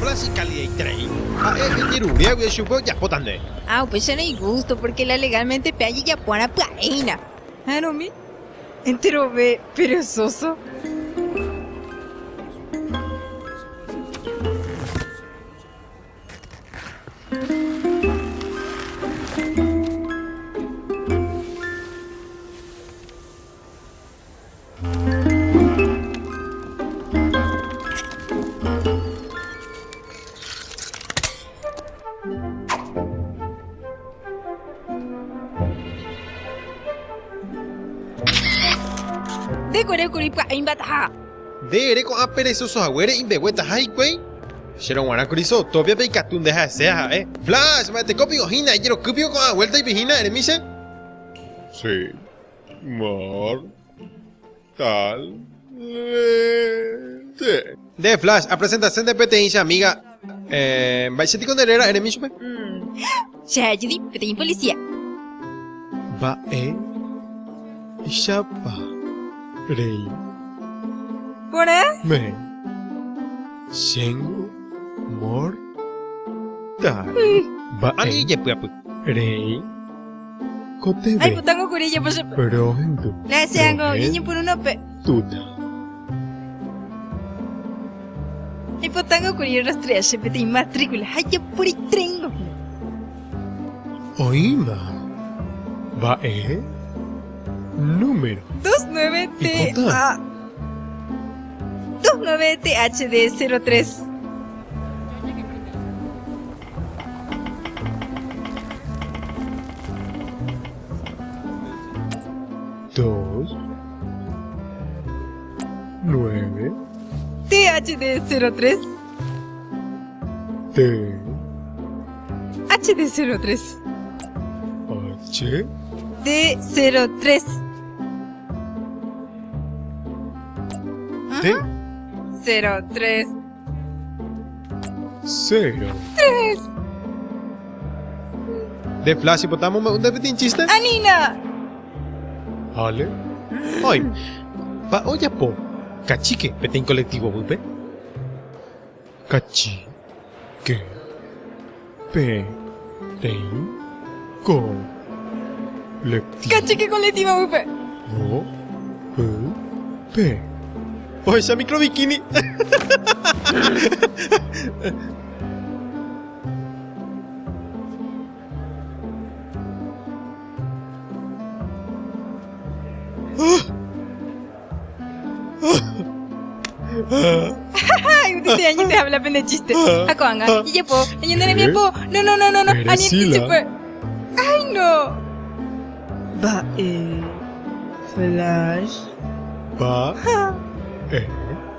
Flash y Cali y Train. Iruria, voy a chupar ya potande. Pues ya no hay gusto, porque la legalmente peaje ya pone plaina. No me. Entero ve perezoso. De cuero curipa imbata. De ereco a perezoso agüere y behueta highway. Sherongwana Curizo, todavía pe catun deja sea, Flash, mate copio hina, y quiero copio con la vuelta y vigina, ¿eremise? Sí. Tal. De Flash, a presentación de PTI, amiga. ¿Vais a ti con derera, eremise? Ya, yo di PTI policía. Va, Shapa. Rey. ¿Por ahí? Me. Shengu. Mortal. Va, ya puedo. Rey. Cote. Ay, putango curilla, pues. Pero en tu. La seango, y por uno pe. Tuta. Y putango curilla rastrea, se PTI matrícula. Ay, ya por ahí trengo. Oima. Va, número 29TA 29THD03. Dos. 9. THD03. T. HD03. H. D03. T. 03. 0. De Flash y potamos un debetín chiste. Anina. Ale. Hoy. Pa oya po. Cachique, petín colectivo, vulpe. Cachi. Que. Pe. Tein. Co. Colectivo. Cachique colectiva, upe. O. P. Oh, esa micro bikini. Ay, usted año te habla pende chiste. Akoanga, y ya po, y no le po. No. Ani super. Ay, no. Va, Flash. Pa.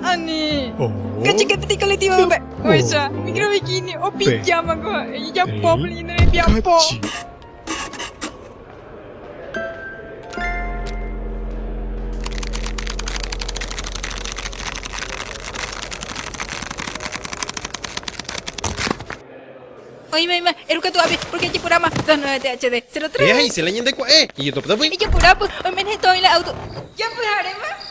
Ani. O. Cachique peti colectiva, upe. Oya, micro bikini, o pijama, ko. Y ya po, y no le po. Cachi. Oye, mamá, eruka tu abi, porque ya purama 29THD03. Ahí se le añade cua, y yo topo. Y ya purapo, o menos estoy en la auto. Ya purarema.